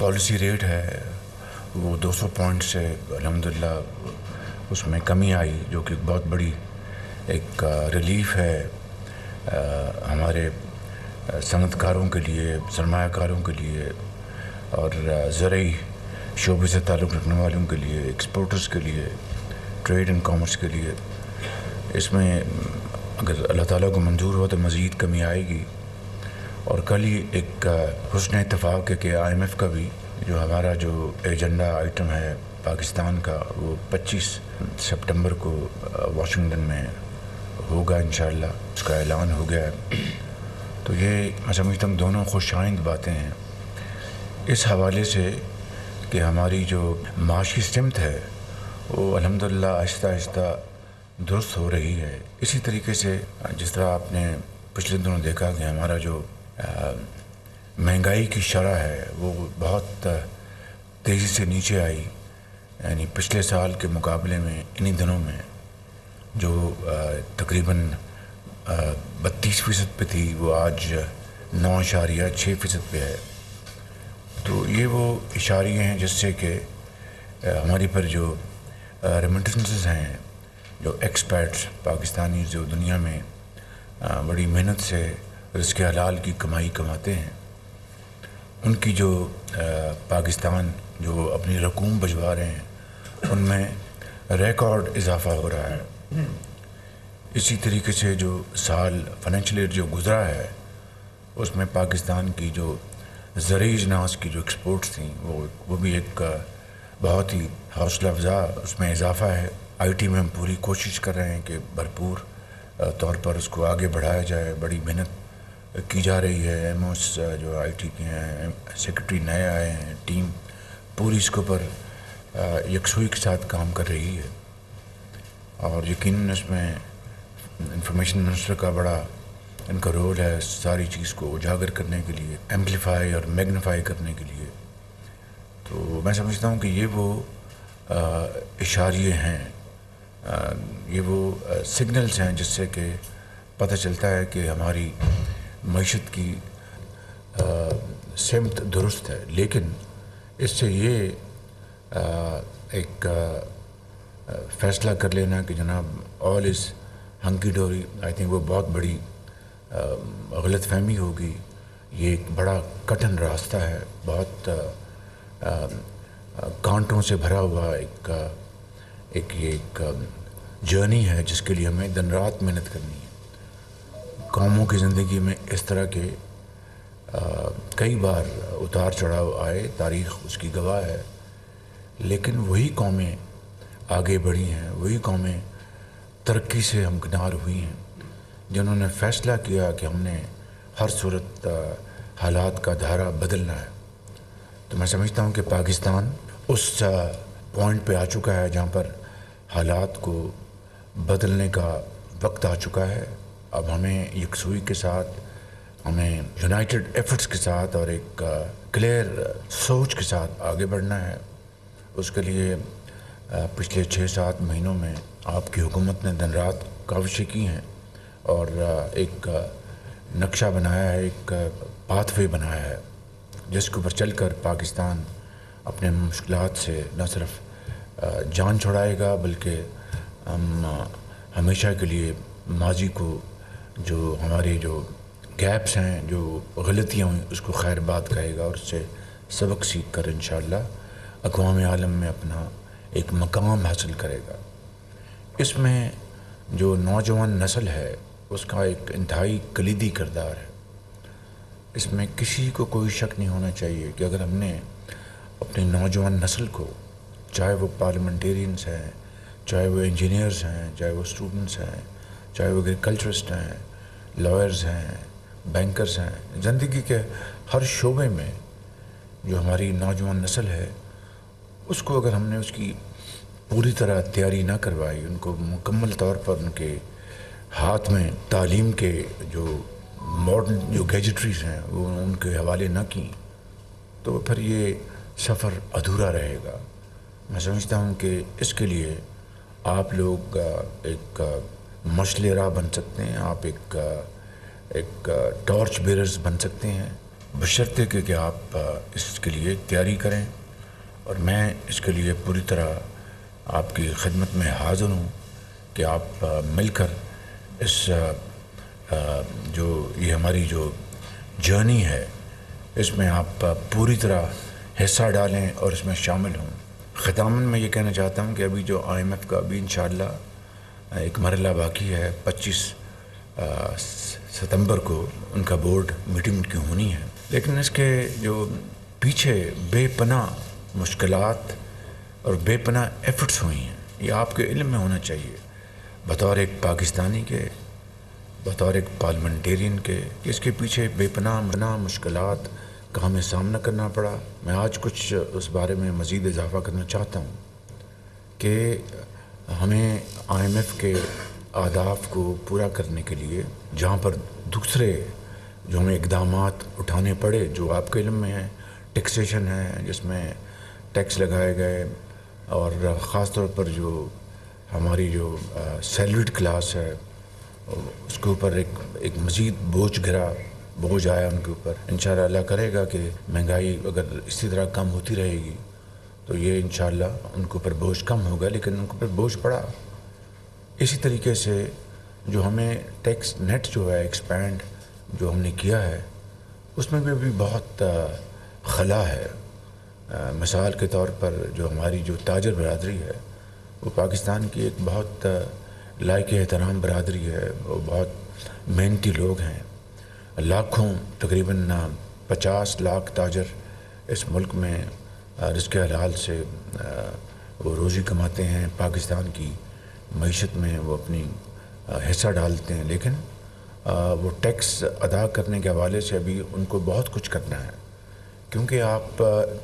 Policy rate ہے وہ 200 point سے الحمدللہ اس میں کمی آئی، جو کہ بہت بڑی ایک ریلیف ہے ہمارے صنعت کاروں کے لیے، سرمایہ کاروں کے لیے، اور زرعی شعبے سے تعلق رکھنے والوں کے لیے، ایکسپورٹرز کے لیے، ٹریڈ اینڈ کامرس کے لیے۔ اس میں اگر اللہ تعالیٰ کو منظور ہو تو مزید کمی آئے گی۔ اور کل ہی ایک حسن اتفاق ہے کہ آئی ایم ایف کا بھی جو ہمارا جو ایجنڈا آئٹم ہے پاکستان کا، وہ 25 سپٹمبر کو واشنگٹن میں ہوگا انشاءاللہ، اس کا اعلان ہو گیا ہے۔ تو یہ میں سمجھتا ہوں دونوں خوش آئند باتیں ہیں اس حوالے سے کہ ہماری جو معاشی سمت ہے وہ الحمدللہ آہستہ آہستہ درست ہو رہی ہے۔ اسی طریقے سے جس طرح آپ نے پچھلے دنوں دیکھا کہ ہمارا جو مہنگائی کی شرح ہے وہ بہت تیزی سے نیچے آئی، یعنی پچھلے سال کے مقابلے میں انہی دنوں میں جو تقریباً 32% پہ تھی وہ آج 9.6% پہ ہے۔ تو یہ وہ اشاریے ہیں جس سے کہ ہماری پر جو ریمیٹنسز ہیں، جو ایکسپیٹس پاکستانی جو دنیا میں بڑی محنت سے رزق حلال کی کمائی کماتے ہیں، ان کی جو پاکستان جو اپنی رقوم بھجوا رہے ہیں ان میں ریکارڈ اضافہ ہو رہا ہے۔ اسی طریقے سے جو سال فائنینشیل ایئر جو گزرا ہے اس میں پاکستان کی جو زرعی اجناس کی جو ایکسپورٹس تھیں وہ بھی ایک بہت ہی حوصلہ افزا اس میں اضافہ ہے۔ آئی ٹی میں ہم پوری کوشش کر رہے ہیں کہ بھرپور طور پر اس کو آگے بڑھایا جائے، بڑی محنت کی جا رہی ہے۔ ایم اوز جو آئی ٹی کے ہیں، سیکرٹری نئے آئے ہیں، ٹیم پوری اس کے اوپر یکسوئی کے ساتھ کام کر رہی ہے، اور یقیناً اس میں انفارمیشن منسٹر کا بڑا ان کا رول ہے ساری چیز کو اجاگر کرنے کے لیے، ایمپلیفائی اور میگنیفائی کرنے کے لیے۔ تو میں سمجھتا ہوں کہ یہ وہ اشاریے ہیں، یہ وہ سگنلز ہیں جس سے کہ پتہ چلتا ہے کہ ہماری معیشت کی سمت درست ہے۔ لیکن اس سے یہ ایک فیصلہ کر لینا کہ جناب آل از ہنکی ڈوری، آئی تھنک وہ بہت بڑی غلط فہمی ہوگی۔ یہ ایک بڑا کٹھن راستہ ہے، بہت کانٹوں سے بھرا ہوا ایک جرنی ہے جس کے لیے ہمیں دن رات محنت کرنی ہے۔ قوموں کی زندگی میں اس طرح کے کئی بار اتار چڑھاؤ آئے، تاریخ اس کی گواہ ہے، لیکن وہی قومیں آگے بڑھی ہیں، وہی قومیں ترقی سے ہمکنار ہوئی ہیں جنہوں نے فیصلہ کیا کہ ہم نے ہر صورت حالات کا دھارا بدلنا ہے۔ تو میں سمجھتا ہوں کہ پاکستان اس پوائنٹ پہ آ چکا ہے جہاں پر حالات کو بدلنے کا وقت آ چکا ہے۔ اب ہمیں یکسوئی کے ساتھ، ہمیں یونائٹڈ ایفرٹس کے ساتھ اور ایک کلیئر سوچ کے ساتھ آگے بڑھنا ہے۔ اس کے لیے پچھلے 6-7 مہینوں میں آپ کی حکومت نے دن رات کاوشیں کی ہیں اور ایک نقشہ بنایا ہے، ایک پاتھ وے بنایا ہے جس کے اوپر چل کر پاکستان اپنے مشکلات سے نہ صرف جان چھڑائے گا بلکہ ہم ہمیشہ کے لیے ماضی کو جو ہمارے جو گیپس ہیں، جو غلطیاں ہوئیں، اس کو خیر بات کہے گا اور اس سے سبق سیکھ کر انشاءاللہ اقوام عالم میں اپنا ایک مقام حاصل کرے گا۔ اس میں جو نوجوان نسل ہے اس کا ایک انتہائی کلیدی کردار ہے۔ اس میں کسی کو کوئی شک نہیں ہونا چاہیے کہ اگر ہم نے اپنی نوجوان نسل کو، چاہے وہ پارلیمنٹیرینز ہیں، چاہے وہ انجینئرز ہیں، چاہے وہ اسٹوڈنٹس ہیں، چاہے وہ ایگریکلچرسٹ ہیں، لائرز ہیں، بینکرز ہیں، زندگی کے ہر شعبے میں جو ہماری نوجوان نسل ہے اس کو اگر ہم نے اس کی پوری طرح تیاری نہ کروائی، ان کو مکمل طور پر ان کے ہاتھ میں تعلیم کے جو ماڈرن جو گیجٹریز ہیں وہ ان کے حوالے نہ کی، تو پھر یہ سفر ادھورا رہے گا۔ میں سمجھتا ہوں کہ اس کے لیے آپ لوگ ایک مشعل راہ بن سکتے ہیں، آپ ایک ٹارچ بیررز بن سکتے ہیں بشرطے کہ آپ اس کے لیے تیاری کریں، اور میں اس کے لیے پوری طرح آپ کی خدمت میں حاضر ہوں کہ آپ مل کر اس جو یہ ہماری جو جرنی ہے اس میں آپ پوری طرح حصہ ڈالیں اور اس میں شامل ہوں۔ ختاماً میں یہ کہنا چاہتا ہوں کہ ابھی جو IMF کا ابھی انشاءاللہ ایک مرحلہ باقی ہے، 25 ستمبر کو ان کا بورڈ میٹنگ کی ہونی ہے، لیکن اس کے جو پیچھے بے پناہ مشکلات اور بے پناہ ایفرٹس ہوئی ہیں، یہ آپ کے علم میں ہونا چاہیے بطور ایک پاکستانی کے، بطور ایک پارلیمنٹیرین کے، اس کے پیچھے بے پناہ مشکلات کا ہمیں سامنا کرنا پڑا۔ میں آج کچھ اس بارے میں مزید اضافہ کرنا چاہتا ہوں کہ ہمیں IMF کے اہداف کو پورا کرنے کے لیے جہاں پر دوسرے جو ہمیں اقدامات اٹھانے پڑے جو آپ کے علم میں ہیں، ٹیکسیشن ہے جس میں ٹیکس لگائے گئے، اور خاص طور پر جو ہماری جو سیلریڈ کلاس ہے اس کے اوپر ایک مزید بوجھ آیا ان کے اوپر۔ انشاءاللہ اللہ کرے گا کہ مہنگائی اگر اسی طرح کم ہوتی رہے گی تو یہ انشاءاللہ ان کے اوپر بوجھ کم ہوگا، لیکن ان کے اوپر بوجھ پڑا۔ اسی طریقے سے جو ہمیں ٹیکس نیٹ جو ہے ایکسپینڈ جو ہم نے کیا ہے اس میں بھی بہت خلا ہے۔ مثال کے طور پر جو ہماری جو تاجر برادری ہے وہ پاکستان کی ایک بہت لائق احترام برادری ہے، وہ بہت محنتی لوگ ہیں، لاکھوں تقریباً 50 لاکھ تاجر اس ملک میں رزق حلال سے وہ روزی کماتے ہیں، پاکستان کی معیشت میں وہ اپنی حصہ ڈالتے ہیں، لیکن وہ ٹیکس ادا کرنے کے حوالے سے ابھی ان کو بہت کچھ کرنا ہے، کیونکہ آپ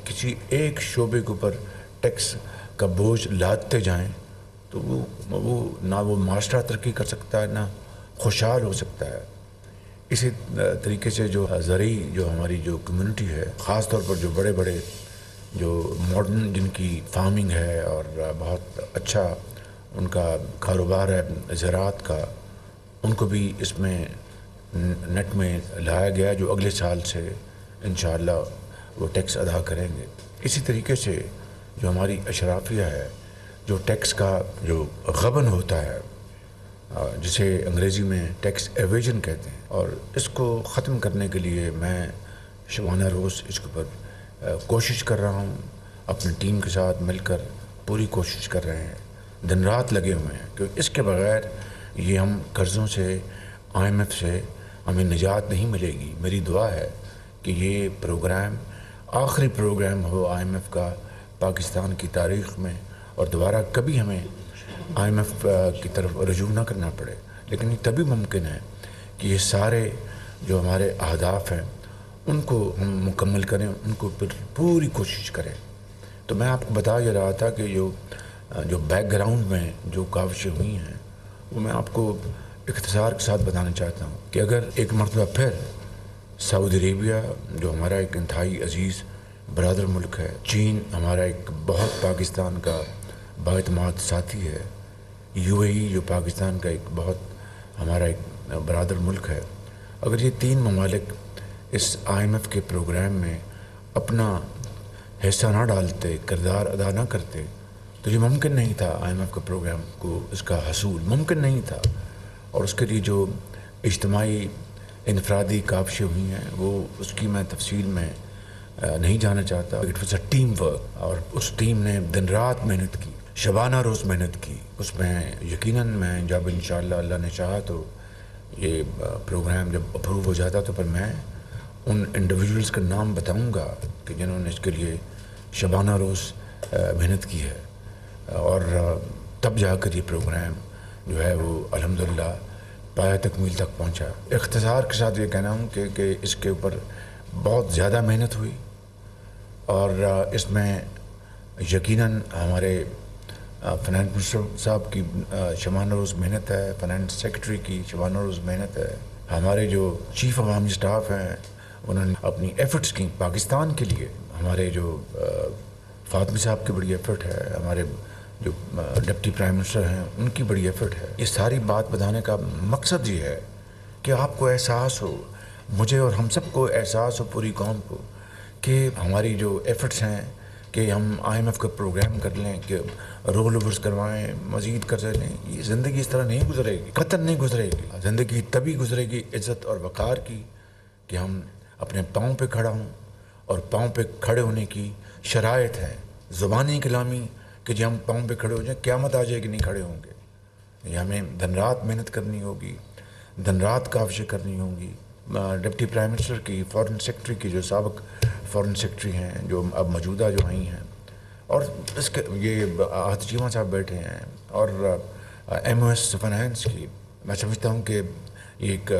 کسی ایک شعبے کے اوپر ٹیکس کا بوجھ لادتے جائیں تو وہ نہ وہ معاشرہ ترقی کر سکتا ہے نہ خوشحال ہو سکتا ہے۔ اسی طریقے سے جو زرعی جو ہماری جو کمیونٹی ہے، خاص طور پر جو بڑے بڑے جو ماڈرن جن کی فارمنگ ہے اور بہت اچھا ان کا کاروبار ہے زراعت کا، ان کو بھی اس میں نیٹ میں لایا گیا جو اگلے سال سے انشاءاللہ وہ ٹیکس ادا کریں گے۔ اسی طریقے سے جو ہماری اشرافیہ ہے، جو ٹیکس کا جو غبن ہوتا ہے جسے انگریزی میں ٹیکس ایویژن کہتے ہیں، اور اس کو ختم کرنے کے لیے میں شبانہ روز اس کے اوپر کوشش کر رہا ہوں، اپنی ٹیم کے ساتھ مل کر پوری کوشش کر رہے ہیں، دن رات لگے ہوئے ہیں، کیونکہ اس کے بغیر یہ ہم قرضوں سے IMF سے ہمیں نجات نہیں ملے گی۔ میری دعا ہے کہ یہ پروگرام آخری پروگرام ہو IMF کا پاکستان کی تاریخ میں، اور دوبارہ کبھی ہمیں IMF کی طرف رجوع نہ کرنا پڑے، لیکن یہ تبھی ممکن ہے کہ یہ سارے جو ہمارے اہداف ہیں ان کو ہم مکمل کریں، ان کو پوری کوشش کریں۔ تو میں آپ کو بتا یہ رہا تھا کہ جو بیک گراؤنڈ میں جو کاوشیں ہوئی ہیں وہ میں آپ کو اختصار کے ساتھ بتانا چاہتا ہوں کہ اگر ایک مرتبہ پھر سعودی عربیہ جو ہمارا ایک انتہائی عزیز برادر ملک ہے، چین ہمارا ایک بہت پاکستان کا بااعتماد ساتھی ہے، UAE جو پاکستان کا ایک بہت ہمارا ایک برادر ملک ہے، اگر یہ 3 ممالک اس IMF کے پروگرام میں اپنا حصہ نہ ڈالتے، کردار ادا نہ کرتے تو یہ ممکن نہیں تھا، IMF کا پروگرام کو اس کا حصول ممکن نہیں تھا، اور اس کے لیے جو اجتماعی انفرادی کاوشیں ہوئی ہیں وہ اس کی میں تفصیل میں نہیں جانا چاہتا۔ It was a team work, اور اس ٹیم نے دن رات محنت کی، شبانہ روز محنت کی، اس میں یقیناً میں جب انشاءاللہ اللہ نے چاہا تو یہ پروگرام جب اپروو ہو جاتا تو پھر میں ان انڈیویجولز کا نام بتاؤں گا کہ جنہوں نے اس کے لیے شبانہ روز محنت کی ہے، اور تب جا کر یہ پروگرام جو ہے وہ الحمدللہ پایہ تکمیل تک پہنچا۔ اختصار کے ساتھ یہ کہنا ہوں کہ اس کے اوپر بہت زیادہ محنت ہوئی، اور اس میں یقیناً ہمارے فائنانس منسٹر صاحب کی شبانہ روز محنت ہے، فائنانس سیکرٹری کی شبانہ روز محنت ہے، ہمارے جو چیف عوامی سٹاف ہیں انہوں نے اپنی ایفرٹس کی پاکستان کے لیے، ہمارے جو فاطمی صاحب کی بڑی ایفرٹ ہے، ہمارے جو ڈپٹی پرائم منسٹر ہیں ان کی بڑی ایفرٹ ہے۔ یہ ساری بات بتانے کا مقصد یہ ہے کہ آپ کو احساس ہو مجھے اور ہم سب کو احساس ہو پوری قوم کو کہ ہماری جو ایفرٹس ہیں کہ ہم IMF کا پروگرام کر لیں، کہ رول اوورس کروائیں، مزید قرضے لیں، یہ زندگی اس طرح نہیں گزرے گی، قطر نہیں گزرے گی. زندگی تبھی گزرے گی عزت اور وقار کی کہ ہم اپنے پاؤں پہ کھڑا ہوں، اور پاؤں پہ کھڑے ہونے کی شرائط ہیں. زبانی کلامی کہ جب ہم پاؤں پہ کھڑے ہو جائیں قیامت آ جائے گی نہیں کھڑے ہوں گے. یہ ہمیں دن رات محنت کرنی ہوگی، دن رات کاوشیں کرنی ہوں گی. ڈپٹی پرائم منسٹر کی، فارن سیکرٹری کی، جو سابق فارن سیکرٹری ہیں، جو اب موجودہ جو آئی ہیں، اور اس کے یہ آہت چیمہ صاحب بیٹھے ہیں، اور MOS فائنانس کی، میں سمجھتا ہوں کہ یہ ایک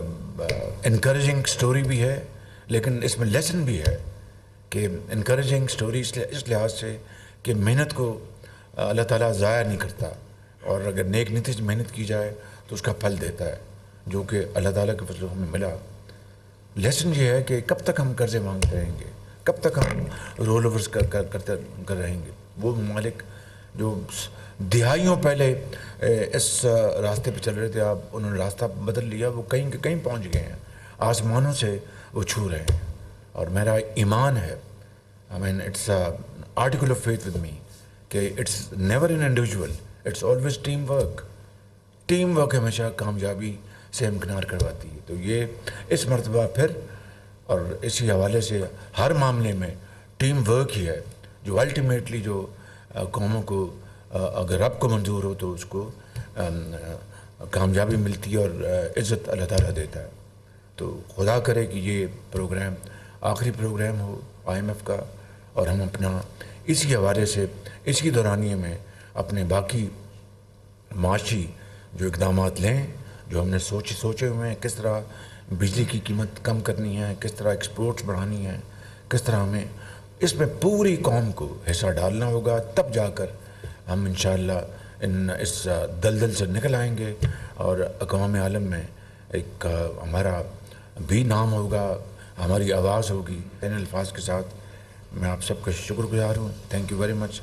انکریجنگ سٹوری بھی ہے، لیکن اس میں لیسن بھی ہے کہ انکریجنگ سٹوری اس لحاظ سے کہ محنت کو اللہ تعالیٰ ضائع نہیں کرتا، اور اگر نیک نیتی سے محنت کی جائے تو اس کا پھل دیتا ہے، جو کہ اللہ تعالیٰ کے فضل ہمیں ملا. لیسن یہ ہے کہ کب تک ہم قرضے مانگتے رہیں گے، کب تک ہم رول اوورس کر رہیں گے. وہ ممالک جو دہائیوں پہلے اس راستے پہ چل رہے تھے، اب انہوں نے راستہ بدل لیا، وہ کہیں کہ کہیں پہنچ گئے ہیں، آسمانوں سے وہ چھو رہے ہیں. اور میرا ایمان ہے، I mean it's an article of faith with me کہ it's never an individual, it's always team work. Team work ہمیشہ کامیابی سے امکنار کرواتی ہے. تو یہ اس مرتبہ پھر، اور اسی حوالے سے ہر معاملے میں ٹیم ورک ہی ہے جو الٹیمیٹلی جو قوموں کو، اگر رب کو منظور ہو تو اس کو کامیابی ملتی ہے اور عزت اللہ تعالیٰ دیتا ہے. تو خدا کرے کہ یہ پروگرام آخری پروگرام ہو IMF کا، اور ہم اپنا اسی حوالے سے اسی دورانیے میں اپنے باقی معاشی جو اقدامات لیں جو ہم نے سوچے ہوئے ہیں، کس طرح بجلی کی قیمت کم کرنی ہے، کس طرح ایکسپورٹس بڑھانی ہے، کس طرح ہمیں اس میں پوری قوم کو حصہ ڈالنا ہوگا، تب جا کر ہم انشاءاللہ اس دلدل سے نکل آئیں گے، اور اقوام عالم میں ایک ہمارا بھی نام ہوگا، ہماری آواز ہوگی. ان الفاظ کے ساتھ میں آپ سب کا شکر گزار ہوں. Thank you very much.